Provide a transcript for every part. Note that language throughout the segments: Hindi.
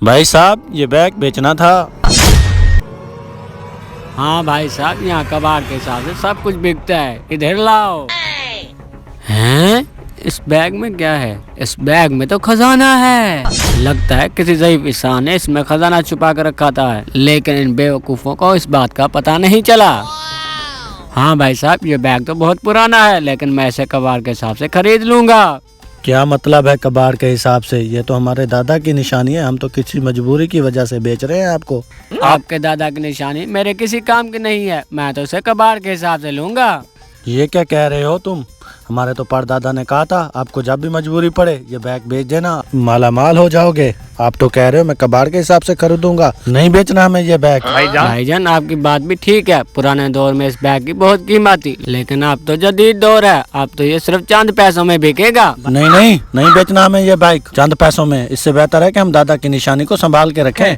भाई साहब ये बैग बेचना था। हाँ भाई साहब, यहाँ कबाड़ के हिसाब से सब कुछ बिकता है, इधर लाओ। हैं? इस बैग में क्या है? इस बैग में तो खजाना है। लगता है किसी ज़ईफ इंसान ने इसमें खजाना छुपा कर रखा था, लेकिन इन बेवकूफ़ों को इस बात का पता नहीं चला। हाँ भाई साहब, ये बैग तो बहुत पुराना है, लेकिन मैं इसे कबाड़ के हिसाब से खरीद लूंगा। क्या मतलब है कबाड़ के हिसाब से? ये तो हमारे दादा की निशानी है, हम तो किसी मजबूरी की वजह से बेच रहे हैं आपको। आपके दादा की निशानी मेरे किसी काम की नहीं है, मैं तो इसे कबाड़ के हिसाब से लूंगा। ये क्या कह रहे हो तुम? हमारे तो परदादा ने कहा था आपको जब भी मजबूरी पड़े ये बैग बेच देना, माला माल हो जाओगे। आप तो कह रहे हो मैं कबाड़ के हिसाब से खरीदूंगा, नहीं बेचना हमें ये बैग। भाईजान आपकी बात भी ठीक है, पुराने दौर में इस बैग की बहुत कीमत थी, लेकिन अब तो जदीद दौर है, अब तो ये सिर्फ चंद पैसों में बिकेगा। नहीं नहीं नहीं बेचना हमें ये बैग चंद पैसों में। इससे बेहतर है कि हम दादा की निशानी को संभाल के रखें।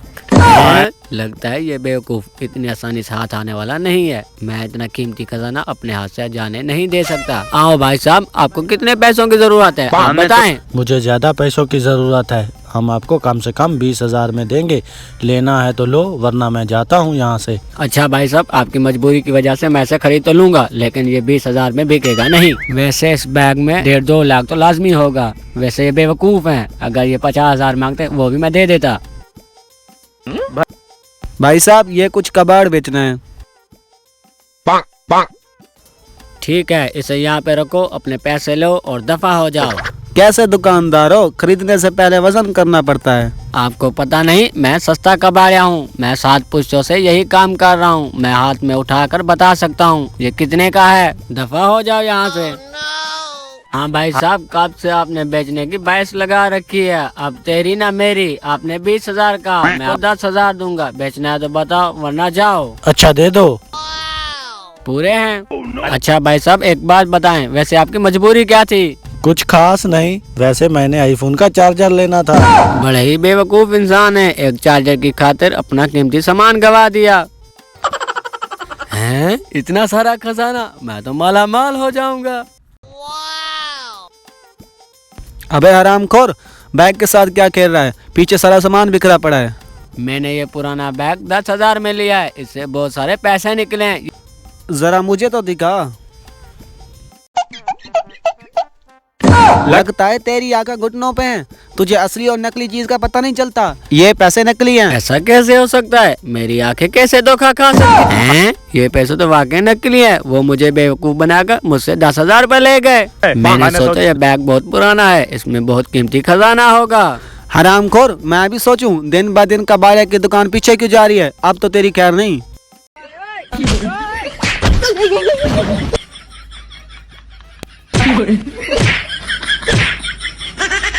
लगता है ये बेवकूफ इतनी आसानी से हाथ आने वाला नहीं है। मैं इतना कीमती खजाना अपने हाथ से जाने नहीं दे सकता। आओ भाई साहब, आपको कितने पैसों की जरूरत है आप बताएं। मुझे ज्यादा पैसों की जरूरत है, हम आपको कम से कम 20,000 में देंगे। लेना है तो लो, वरना मैं जाता हूँ यहाँ से। अच्छा भाई साहब, आपकी मजबूरी की वजह से मैं इसे खरीद तो लूंगा, लेकिन ये 20,000 में बिकेगा नहीं। वैसे इस बैग में 1.5-2 लाख तो लाजमी होगा। वैसे ये बेवकूफ हैं, अगर ये 50,000 मांगते वो भी मैं दे देता। भाई साहब ये कुछ कबाड़ बेचना है। ठीक है, इसे यहाँ पे रखो, अपने पैसे लो और दफा हो जाओ। कैसे दुकानदार हो, खरीदने से पहले वजन करना पड़ता है। आपको पता नहीं, मैं सस्ता कबाड़िया हूँ। मैं 7 पुश्तों से यही काम कर रहा हूँ। मैं हाथ में उठाकर बता सकता हूँ ये कितने का है। दफा हो जाओ यहाँ से। हाँ भाई साहब, कब से आपने बेचने की बहस लगा रखी है? अब तेरी ना मेरी। आपने 20,000 का, मैं 10,000 दूंगा। बेचना है तो बताओ, वरना जाओ। अच्छा दे दो। पूरे हैं? अच्छा भाई साहब एक बात बताएं, वैसे आपकी मजबूरी क्या थी? कुछ खास नहीं, वैसे मैंने आईफोन का चार्जर लेना था। बड़े ही बेवकूफ इंसान है, एक चार्जर की खातिर अपना कीमती सामान गवा दिया। हैं? इतना सारा खजाना, मैं तो माला माल हो जाऊंगा। अबे हरामखोर, बैग के साथ क्या खेल रहा है? पीछे सारा सामान बिखरा पड़ा है। मैंने ये पुराना बैग 10,000 में लिया है, इससे बहुत सारे पैसे निकले हैं। जरा मुझे तो दिखा। लगता है तेरी आंखें घुटनों पे हैं। तुझे असली और नकली चीज का पता नहीं चलता। ये पैसे नकली हैं। ऐसा कैसे हो सकता है? मेरी आंखें कैसे धोखा खा सकती हैं? ये पैसे तो वाकई नकली है। वो मुझे बेवकूफ बनाकर मुझसे 10,000 रुपए ले गए। मैंने सोचा ये बैग बहुत पुराना है, इसमें बहुत कीमती खजाना होगा। हरामखोर, मैं भी सोचूं दिन ब दिन कबाड़िया की दुकान पीछे क्यों जा रही है। अब तो तेरी खैर नहीं।